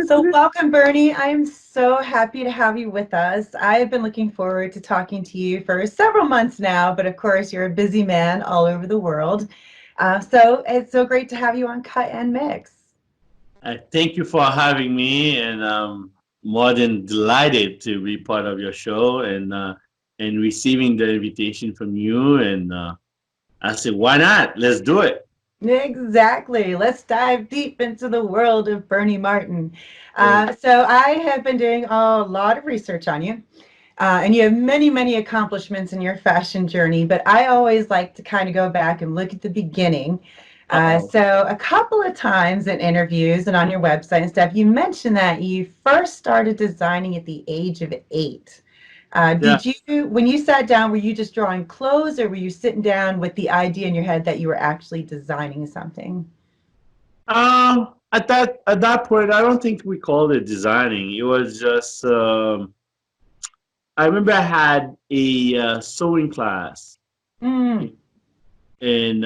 So welcome, Bernie. I'm so happy to have you with us. I've been looking forward to talking to you for several months now, but of course you're a busy man all over the world. So it's so great to have you on Cut and Mix. Thank you for having me, and more than delighted to be part of your show and receiving the invitation from you. And I said, why not? Let's do it. Exactly. Let's dive deep into the world of Bernie Martin. So I have been doing a lot of research on you. And you have many, many accomplishments in your fashion journey, but I always like to kind of go back and look at the beginning. Uh-oh. So a couple of times in interviews and on your website and stuff, you mentioned that you first started designing at the age of 8. Yeah. Did you, when you sat down, were you just drawing clothes or were you sitting down with the idea in your head that you were actually designing something? At that point, I don't think we called it designing. It was just I remember I had a sewing class, Mm, and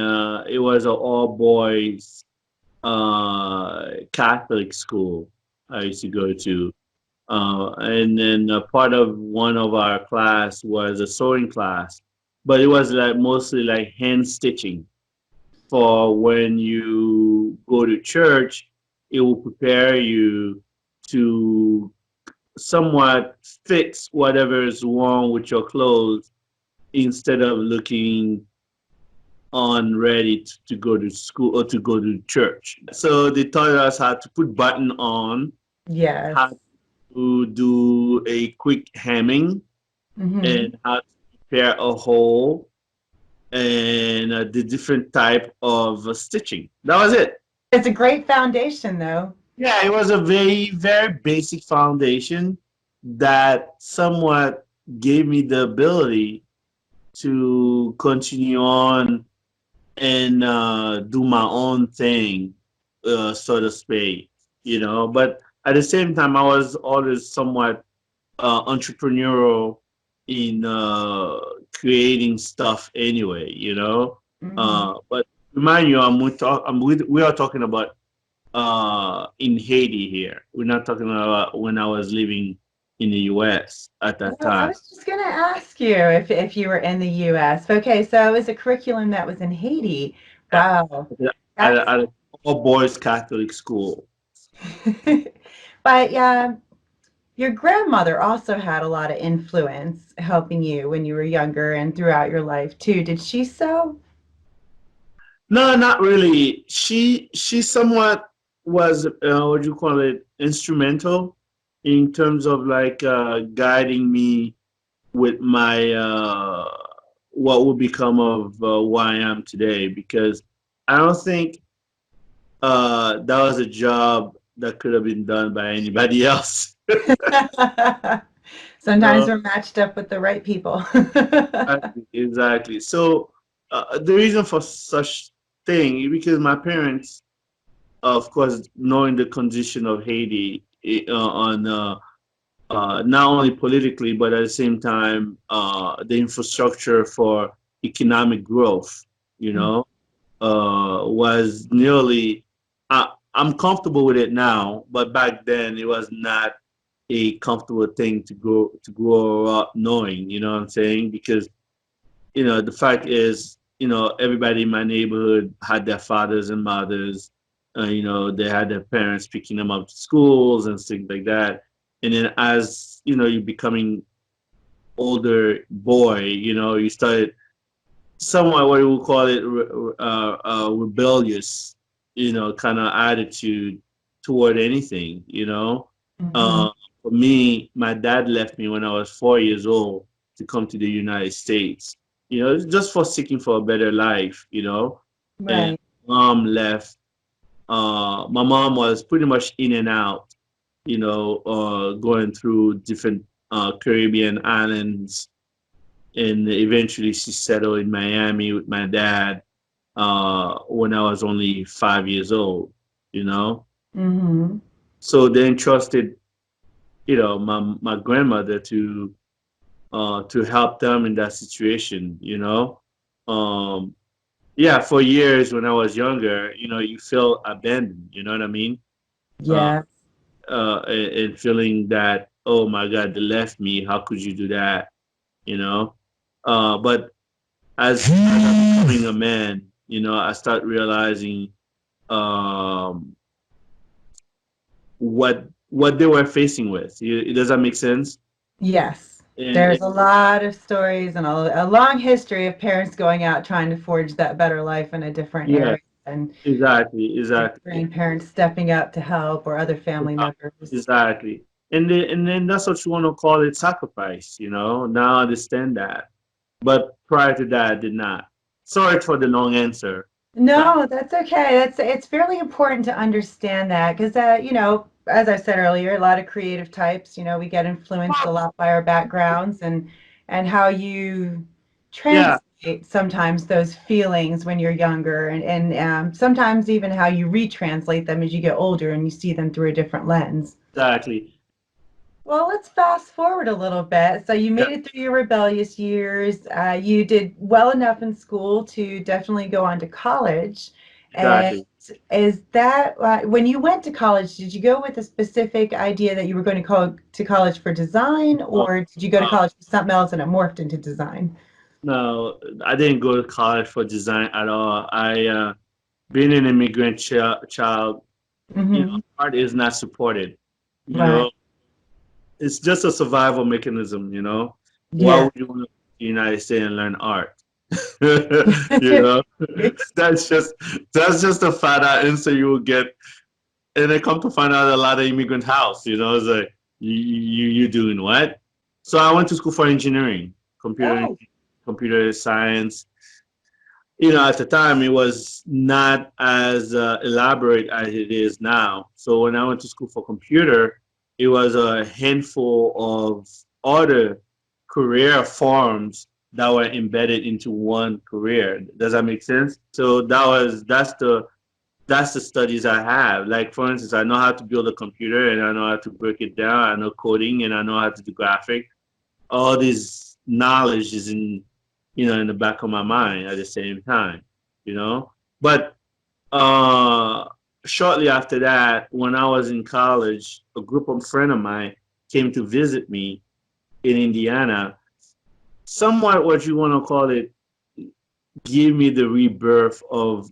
it was an all boys Catholic school I used to go to. And then part of one of our class was a sewing class, but it was like mostly like hand stitching for when you go to church. It will prepare you to somewhat fix whatever is wrong with your clothes instead of looking on ready to go to school or to go to church. So they taught us how to put button on, how yes. to do a quick hemming, Hmm. and how to prepare a hole and the different type of stitching. That was it. It's a great foundation, though. Yeah, it was a very, very basic foundation that somewhat gave me the ability to continue on and do my own thing, so to speak, But at the same time, I was always somewhat entrepreneurial in creating stuff anyway. Hmm. But remind you, we are talking about in Haiti here. We're not talking about when I was living in the U.S. at that Well, I time. was just going to ask you if you were in the U.S. Okay, so it was a curriculum that was in Haiti. Yeah. Wow, At that's. a all boys Catholic school. But your grandmother also had a lot of influence helping you when you were younger and throughout your life too. Did she sew? No, not really. She somewhat was what do you call it, instrumental in terms of like guiding me with my what would become of who I am today. Because I don't think that was a job that could have been done by anybody else. Sometimes No, we're matched up with the right people. exactly. So the reason for such thing is because my parents, of course, knowing the condition of Haiti on not only politically but at the same time the infrastructure for economic growth, you know, was nearly. I'm comfortable with it now, but back then it was not a comfortable thing to grow up knowing. You know what I'm saying? Because the fact is, everybody in my neighborhood had their fathers and mothers. They had their parents picking them up to schools and things like that. And then as you're becoming older boy, you started somewhat what we would call it rebellious, kind of attitude toward anything. Mhm. Uh, for me, my dad left me when I was 4 years old to come to the United States, just for seeking for a better life. And Right. mom left. My mom was pretty much in and out, going through different Caribbean islands, and eventually she settled in Miami with my dad when I was only 5 years old, you know. Hmm. So they entrusted, my grandmother to help them in that situation. Um, yeah, for years when I was younger, you feel abandoned. You know what I mean? Uh, Yeah. and feeling that, oh my God, they left me. How could you do that? You know. But as I'm becoming a man, I start realizing um, what they were facing with. Does that make sense? Yes. And There's a lot of stories and a long history of parents going out trying to forge that better life in a different yeah, area, and exactly, exactly. grandparents stepping up to help or other family members. Exactly. And then that's what you want to call it, sacrifice, Now I understand that. But prior to that I did not. Sorry for the long answer. That No, that's okay. It's fairly important to understand that because as I said earlier, a lot of creative types, we get influenced a lot by our backgrounds and how you yeah, translate sometimes those feelings when you're younger and sometimes even how you retranslate them as you get older and you see them through a different lens. exactly. Well, let's fast forward a little bit. So you Yeah, made it through your rebellious years. You did well enough in school to definitely go on to college. And exactly. is that when you went to college, did you go with a specific idea that you were going to go to college for design, No, or did you go to uh, college for something else and it morphed into design? no, I didn't go to college for design at all. Being an immigrant child, Hmm. art is not supported. You Right. know, it's just a survival mechanism. Why Yeah. would you want to go to the United States and learn art? you know, that's just that's just a fat out answer you will get, and then come to find out a lot of immigrant house. It's like you doing what? So I went to school for engineering, Oh, computer science. At the time it was not as elaborate as it is now. So when I went to school for computer, it was a handful of other career forms that were embedded into one career. Does that make sense? So that's the studies I have. Like for instance, I know how to build a computer and I know how to break it down. I know coding and I know how to do graphic. All this knowledge is in the back of my mind at the same time, you know. But uh, shortly after that, when I was in college, a group of friends of mine came to visit me in Indiana. Somewhat what you want to call it, give me the rebirth of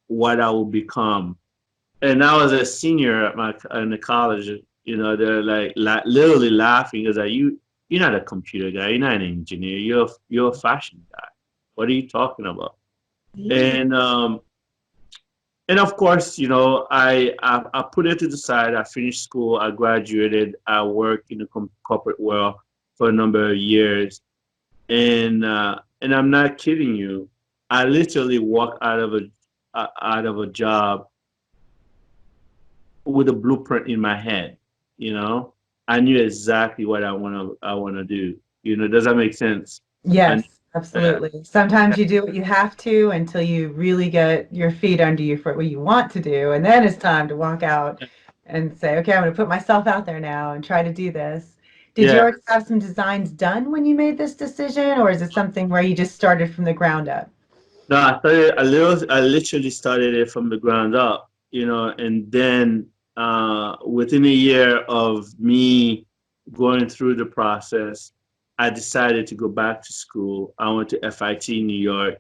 what I will become. And I was a senior at my in the college. They're like literally laughing because you're not a computer guy, you're not an engineer, you're a fashion guy. What are you talking about? yeah. And of course, I put it to the side. I finished school. I graduated. I worked in the corporate world for a number of years, and I'm not kidding you. I literally walked out of a job with a blueprint in my head. You know, I knew exactly what I wanna do. Does that make sense? And Yes, yeah, absolutely. Sometimes you do what you have to until you really get your feet under you for what you want to do, and then it's time to walk out and say, "Okay, I'm going to put myself out there now and try to do this." Did you yeah. already have some designs done when you made this decision, or is it something where you just started from the ground up? No, I literally started it from the ground up, and then within a year of me going through the process, I decided to go back to school. I went to FIT New York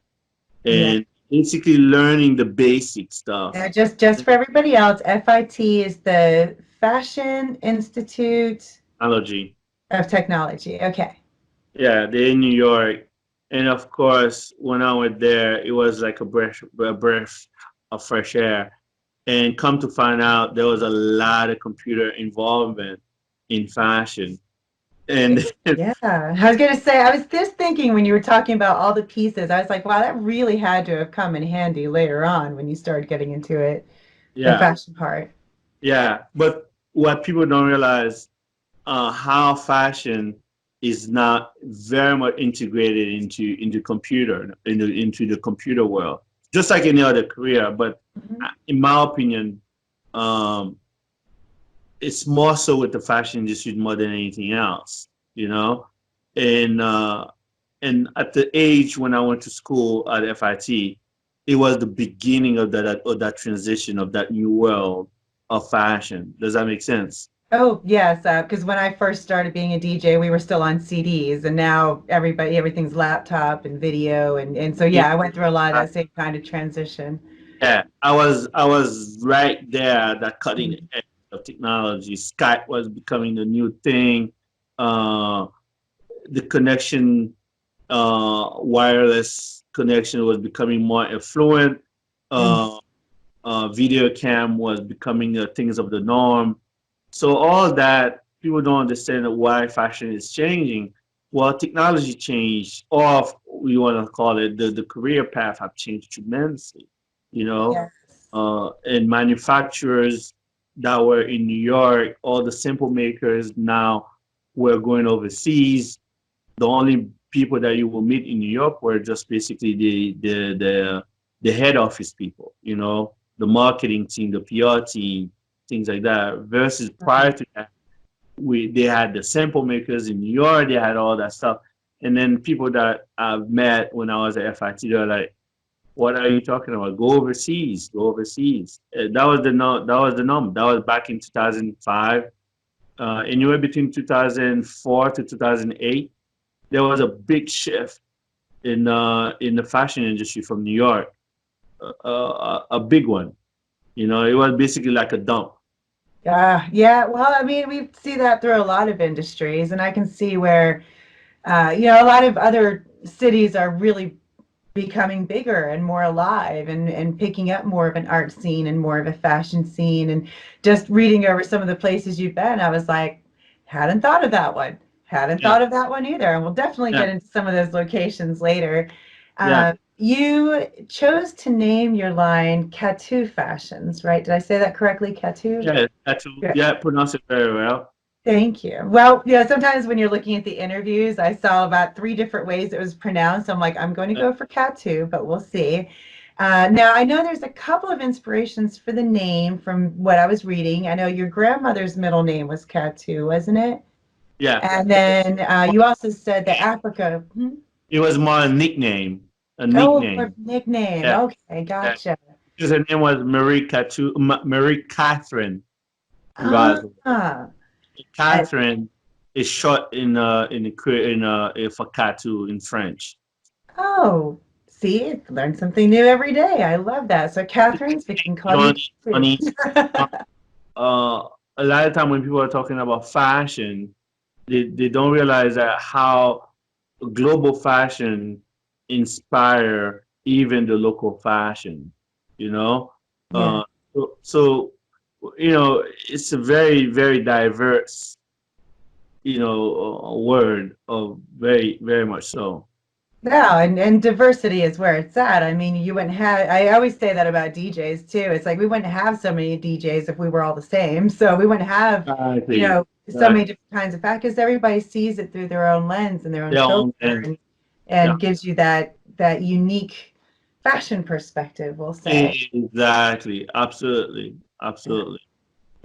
Yeah. and basically learning the basic stuff. Just for everybody else, FIT is the Fashion Institute Technology. of Technology. Okay. Yeah, they're in New York. And of course, when I went there, it was like a breath of fresh air. And come to find out, there was a lot of computer involvement in fashion. And Yeah, I was gonna say, I was just thinking when you were talking about all the pieces, I was like, wow, that really had to have come in handy later on when you started getting into it, the yeah, fashion part. yeah. But what people don't realize, how fashion is not very much integrated into the computer world, just like any other career. But Mhm. in my opinion, um, it's more so with the fashion industry more than anything else, you know. And and at the age when I went to school at FIT, it was the beginning of that transition of that new world. of fashion. Does that make sense? Oh, yes, because when I first started being a DJ, we were still on CDs, and now everything's laptop and video, and so Yeah, yeah, I went through a lot of that same kind of transition. yeah. I was right there at that cutting Mhm. edge of technology. Skype was becoming the new thing. Uh, the connection, wireless connection was becoming more affluent. Mm. Uh, Video cam was becoming the things of the norm. So all that people don't understand why fashion is changing. Well, technology changed, or we want to call it the career path have changed tremendously. You know, Yes. and manufacturers that were in New York, all the simple makers now were going overseas. The only people that you will meet in New York were just basically the head office people, the marketing team, the PR team, things like that. Versus prior Right. to that, they had the sample makers in New York, they had all that stuff. And then people that I've met when I was at FIT, they're like, "What are you talking about? Go overseas, go overseas." That was the no, that was the norm. That was back in 2005. Anywhere between 2004 to 2008, there was a big shift in the fashion industry from New York, a big one. It was basically like a dump. Yeah, yeah. Well, I mean, we see that through a lot of industries, and I can see where, a lot of other cities are really becoming bigger and more alive and picking up more of an art scene and more of a fashion scene. And just reading over some of the places you've been, I was like, hadn't thought of that one. Hadn't Yeah, thought of that one either. And we'll definitely yeah, get into some of those locations later. yeah, You chose to name your line Catou Fashions, right? Did I say that correctly? Catou? yeah. That's yeah. Pronounce it very well. Thank you. Well, yeah, sometimes when you're looking at the interviews, I saw about three different ways it was pronounced. I'm like, I'm going to go for Katu, but we'll see. Now, I know there's a couple of inspirations for the name from what I was reading. I know your grandmother's middle name was Katu, wasn't it? Yeah, And then you also said that Africa. Hmm? it was more a nickname. A Oh, more nickname. nickname. Yeah, Okay, yeah. gotcha. Because her name was Marie Catherine Ah, Rival. and- Catherine is short for Catou in French. oh, see, learn something new every day. I love that. So, Catherine's, we can call you Johnny, Katu. Johnny. uh, a lot of time when people are talking about fashion, they don't realize that how global fashion inspire even the local fashion. You know, Yeah. uh, so it's a very very diverse word of very very much so. Yeah, and diversity is where it's at. I mean, you wouldn't have, I always say that about DJs too. It's like we wouldn't have so many DJs if we were all the same. So we wouldn't have, Exactly. so Right. many different kinds of factors. Everybody sees it through their own lens and their own Their filter own and yeah. and gives you that unique fashion perspective, we'll say. Exactly. Absolutely. Absolutely.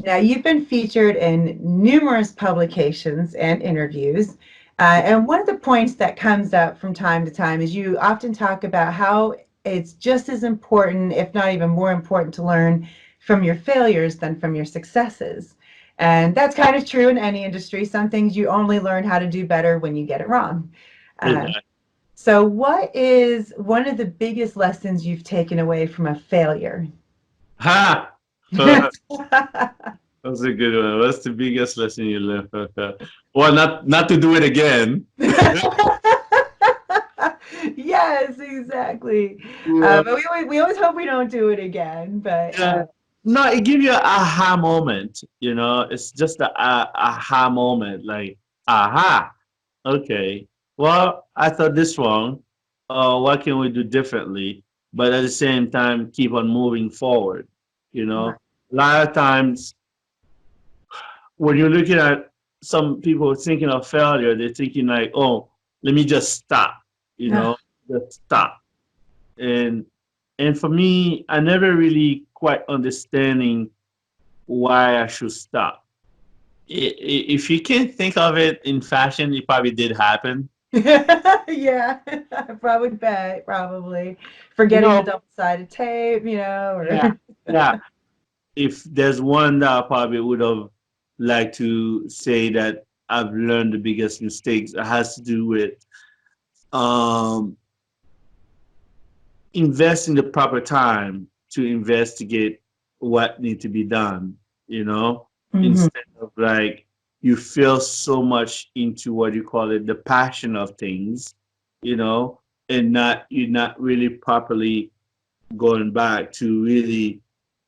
Now, you've been featured in numerous publications and interviews. And one of the points that comes up from time to time is you often talk about how it's just as important, if not even more important, to learn from your failures than from your successes. And that's kind of true in any industry. Some things you only learn how to do better when you get it wrong. Uh, Exactly. so, what is one of the biggest lessons you've taken away from a failure? Ha! That's a good one. What's the biggest lesson you learned? Well, not to do it again. Yes, exactly. Yeah. But we always hope we don't do it again. But Yeah. No, it gives you an aha moment. It's just a aha moment. Like, aha. Okay. Well, I thought this wrong. What can we do differently? But at the same time, keep on moving forward. right. A lot of times when you're looking at some people thinking of failure, they're thinking like, oh, let me just stop, you Ugh, know, just stop. And and for me, I never really quite understanding why I should stop. If you can't think of it in fashion, it probably did happen. yeah, probably bet, probably You forgetting the know, double-sided tape, yeah, or yeah. if there's one that I probably would have liked to say that I've learned the biggest mistakes, it has to do with um, investing the proper time to investigate what needs to be done, you know, Hmm. instead of like you feel so much into what you call it, the passion of things, you know, and not you're not really properly going back to really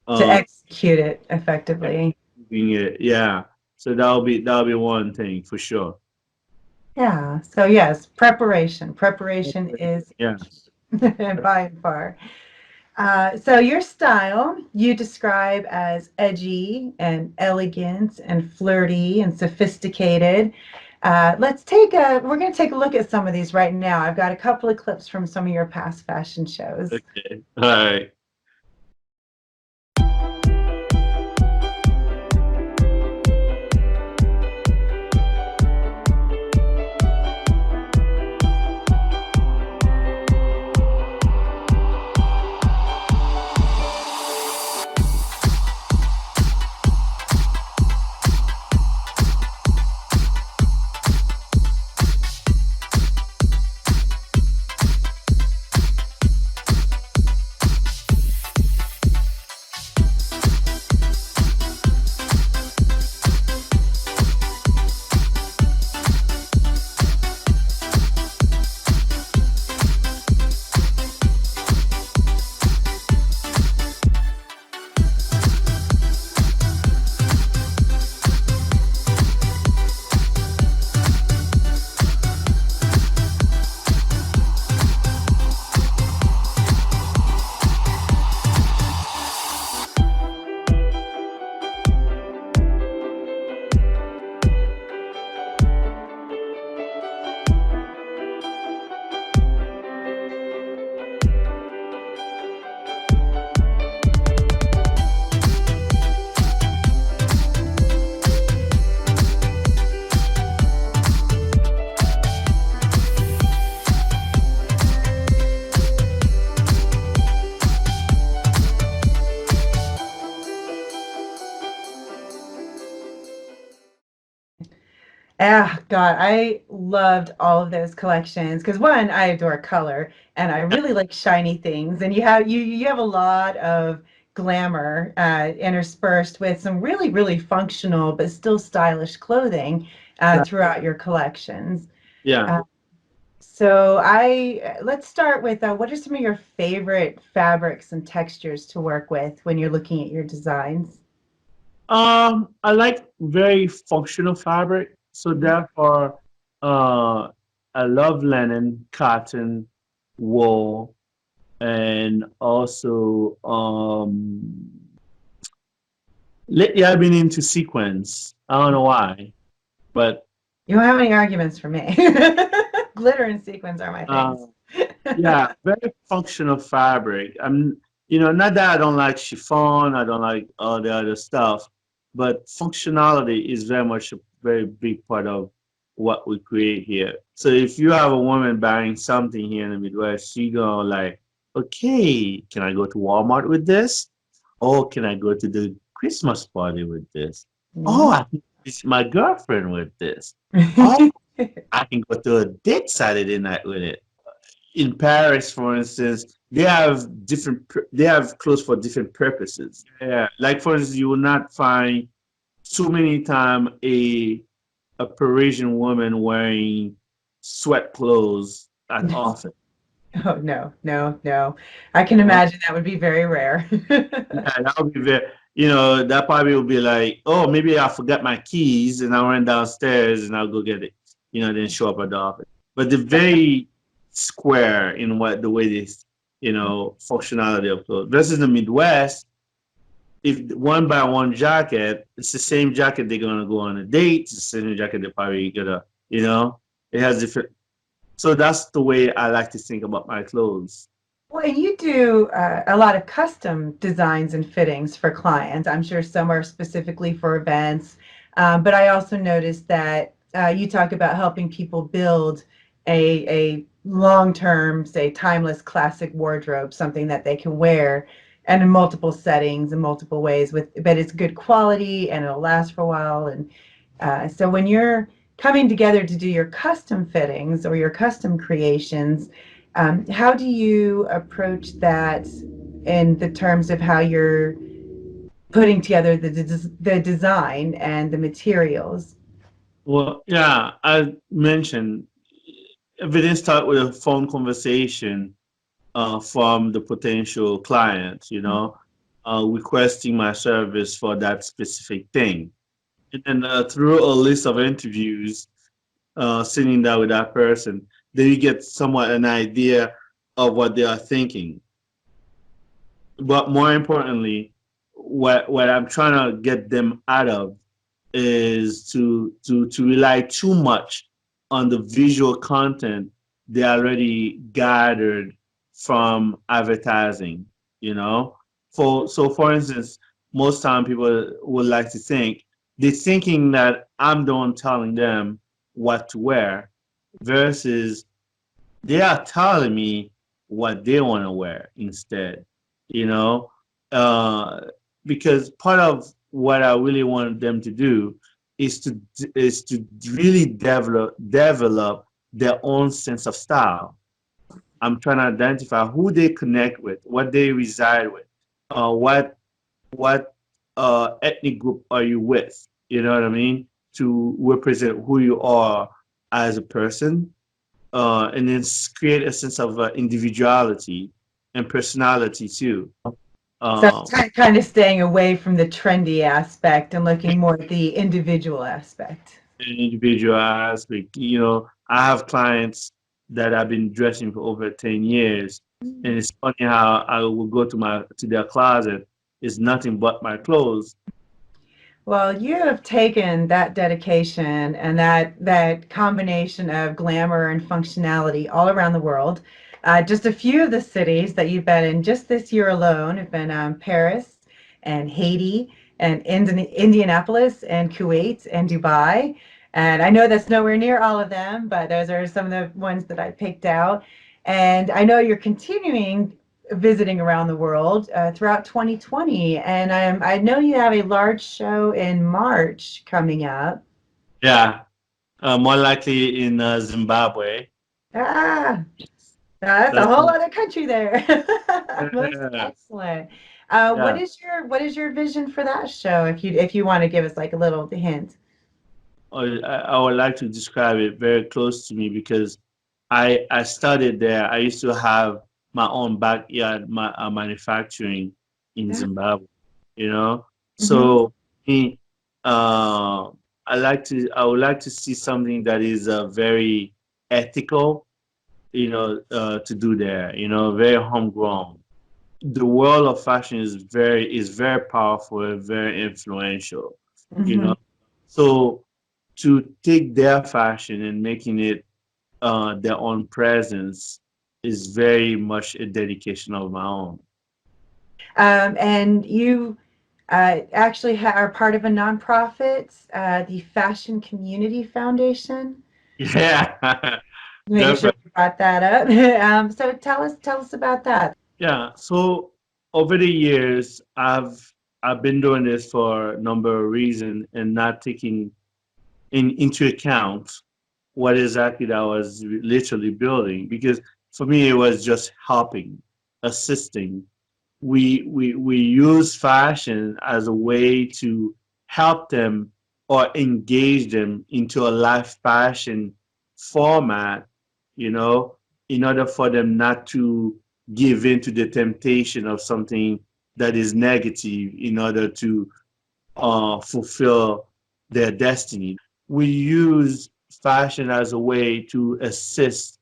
To um execute it effectively. doing it. Yeah. So that'll be one thing for sure. Yeah. So yes, preparation. Preparation is Yeah. by and far. So your style you describe as edgy and elegant and flirty and sophisticated. We're going to take a look at some of these right now. I've got a couple of clips from some of your past fashion shows. Okay. All right. Ah, God, I loved all of those collections because one, I adore color and I really like shiny things. And you have a lot of glamour interspersed with some really, really functional but still stylish clothing throughout your collections. Yeah. Uh, so I let's start with what are some of your favorite fabrics and textures to work with when you're looking at your designs? I like very functional fabric, so Mhm. therefore, uh, I love linen, cotton, wool, and also lately I've been into sequins. I don't know why, but You don't have any arguments for me. Glitter and sequins are my uh, things. yeah, very functional fabric. Not that I don't like chiffon, I don't like all the other stuff, but functionality is very much a very big part of what we create here. So if you have a woman buying something here in the Midwest, she gonna like, okay, can I go to Walmart with this? Or can I go to the Christmas party with this? Oh, Mhm. I can visit my girlfriend with this. Oh, I can go to a date Saturday night with it. In Paris, for instance, they have clothes for different purposes. Yeah, like for instance, you will not find too many time a Parisian woman wearing sweat clothes at often. Oh, no, no, no. I can Uh, imagine that would be very rare. yeah, that would be very, that probably will be like, oh, maybe I forgot my keys and I went downstairs and I'll go get it, then show up at the office. But the very square in what the way this, functionality of clothes. Versus the Midwest, if one by one jacket, it's the same jacket they're gonna go on a date. It's the same jacket they're probably gonna, it has different. So that's the way I like to think about my clothes. Well, and you do a lot of custom designs and fittings for clients. I'm sure some are specifically for events, but I also noticed that you talk about helping people build a long-term, say, timeless classic wardrobe, something that they can wear and in multiple settings and multiple ways but it's good quality and it'll last for a while. And so when you're coming together to do your custom fittings or your custom creations, how do you approach that in the terms of how you're putting together the design and the materials? Well, yeah, I mentioned everything start with a phone conversation from the potential client, requesting my service for that specific thing. And then through a list of interviews, sitting down with that person, then you get somewhat an idea of what they are thinking. But more importantly, what I'm trying to get them out of is to rely too much on the visual content they already gathered from advertising, you know. For instance, most time people would like to think they're thinking that I'm the one telling them what to wear versus they are telling me what they want to wear instead, you know, uh, because part of what I really want them to do is to really develop their own sense of style. I'm trying to identify who they connect with, what they reside with, what ethnic group are you with? You know what I mean? To represent who you are as a person, and then create a sense of individuality and personality too. So Um, kind of staying away from the trendy aspect and looking more at the individual aspect. an individual aspect. I have clients that I've been dressing for over 10 years, and it's funny how I will go to their closet. It's nothing but my clothes. Well, you have taken that dedication and that combination of glamour and functionality all around the world. Just a few of the cities that you've been in just this year alone have been Paris and Haiti and Indianapolis and Kuwait and Dubai. And I know that's nowhere near all of them, but those are some of the ones that I picked out. And I know you're continuing visiting around the world throughout 2020. And I know you have a large show in March coming up. Yeah, more likely in Zimbabwe. Ah, that's a That's whole other country there. Most yeah, excellent. What yeah. is your vision for that show? If you want to give us like a little hint. I would like to describe it very close to me because I started there. I used to have my own backyard manufacturing in Zimbabwe, you know. Mm-hmm. So me, uh, I would like to see something that is very ethical, to do there, very homegrown. The world of fashion is very powerful and very influential, you Mm-hmm. know. So to take their fashion and making it their own presence is very much a dedication of my own. And you actually are part of a nonprofit, the Fashion Community Foundation. Yeah, Make sure definitely. you brought that up. So tell us about that. Yeah. So over the years, I've been doing this for a number of reasons and not taking into account what exactly that I was literally building. Because for me, it was just helping, assisting. We use fashion as a way to help them or engage them into a life fashion format, you know, in order for them not to give in to the temptation of something that is negative in order to fulfill their destiny. We use fashion as a way to assist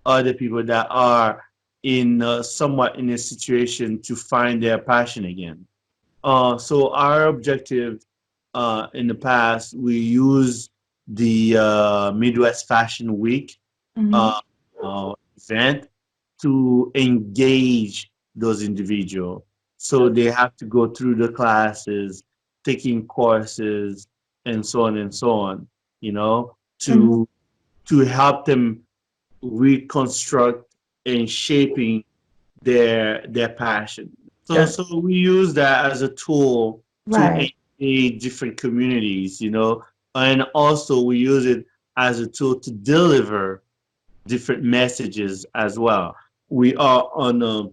other people that are in somewhat in a situation to find their passion again. So our objective in the past, we use the Midwest Fashion Week Hmm. uh, event to engage those individuals. So they have to go through the classes, taking courses, and so on and so on, you know, Hmm. to help them reconstruct and shaping their passion. So we use that as a tool to Right. engage different communities, and also we use it as a tool to deliver different messages as well. We are on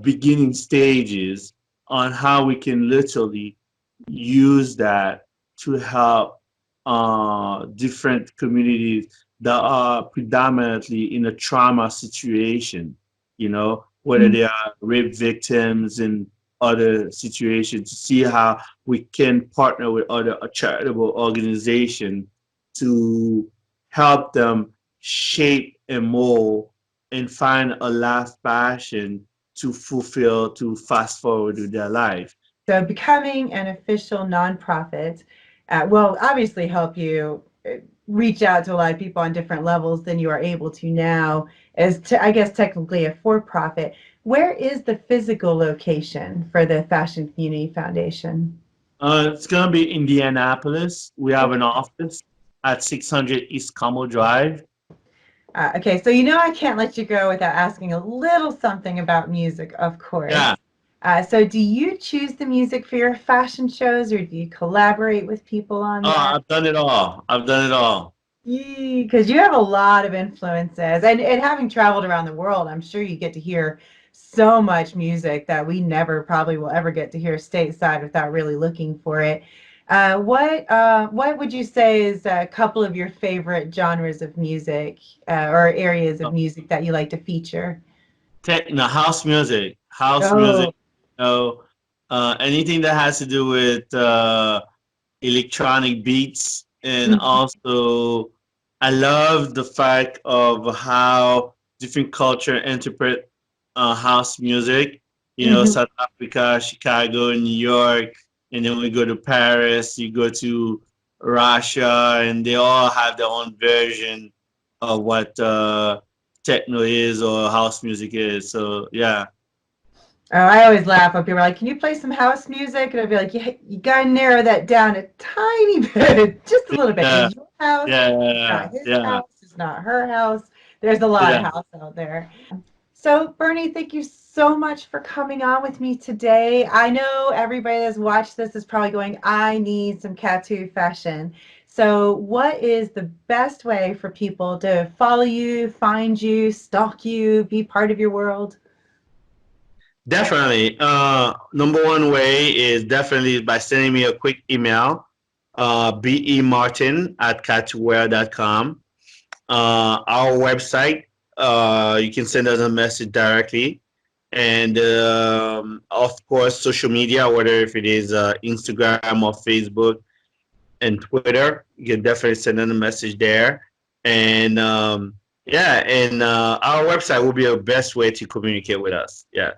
beginning stages on how we can literally use that to help different communities that are predominantly in a trauma situation, whether Mhm. they are rape victims and other situations, to see how we can partner with other charitable organizations to help them shape and mold and find a life passion to fulfill, to fast forward with their life. So becoming an official nonprofit will obviously help you reach out to a lot of people on different levels than you are able to now as I guess technically a for-profit. Where is the physical location for the Fashion Community Foundation? It's going to be Indianapolis. We have Okay. an office at 600 East Como Drive. Okay, so I can't let you go without asking a little something about music, of course. Yeah. So do you choose the music for your fashion shows or do you collaborate with people on Oh, that? I've done it all. I've done it all. Because you have a lot of influences, and having traveled around the world, I'm sure you get to hear so much music that we never probably will ever get to hear stateside without really looking for it. What would you say is a couple of your favorite genres of music or areas of music that you like to feature? House music. House music. Oh, You know, anything that has to do with electronic beats, and mhm, also I love the fact of how different culture interpret house music. mhm. South Africa, Chicago, New York, and then we go to Paris. You go to Russia, and they all have their own version of what techno is or house music is. So yeah, Oh, I always laugh when people are like, "Can you play some house music?" And I'd be like, you gotta narrow that down a tiny bit, just a little bit. yeah, It's your house. It's yeah, not his yeah, house. It's not her house. There's a lot of yeah. house out there. So, Bernie, thank you so much for coming on with me today. I know everybody that's watched this is probably going, I need some Catou fashion. So, what is the best way for people to follow you, find you, stalk you, be part of your world? Definitely. Number one way is definitely by sending me a quick email, bemartin at catwear.com. Our website, you can send us a message directly. And of course, social media, whether if it is Instagram or Facebook and Twitter, you can definitely send us a message there. And yeah, and our website will be the best way to communicate with us. Yeah.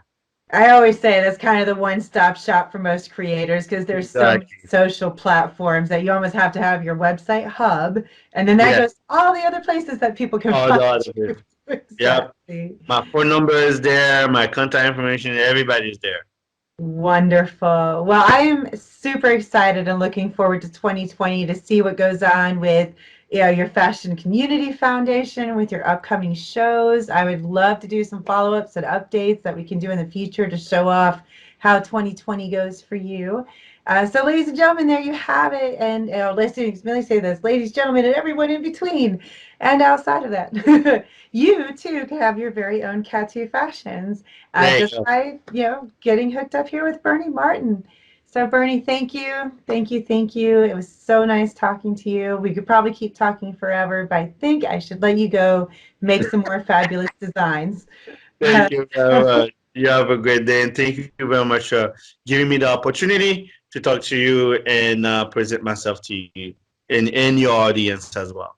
I always say that's kind of the one-stop shop for most creators because there's so many Exactly. social platforms that you almost have to have your website hub, and then that Yeah. goes to all the other places that people can All the find other you. bit. Yep. Exactly. My phone number is there. My contact information. Everybody's there. Wonderful. Well, I am super excited and looking forward to 2020 to see what goes on with your Fashion Community Foundation, with your upcoming shows. I would love to do some follow-ups and updates that we can do in the future to show off how 2020 goes for you. So, ladies and gentlemen, there you have it. And let me say this, ladies, gentlemen, and everyone in between and outside of that, you too can have your very own Catou Fashions There you just go. by getting hooked up here with Bernie Martin. So Bernie, thank you, thank you, thank you. It was so nice talking to you. We could probably keep talking forever, but I think I should let you go make some more fabulous designs. Thank you very much. You have a great day, and thank you very much for giving me the opportunity to talk to you and present myself to you and your audience as well.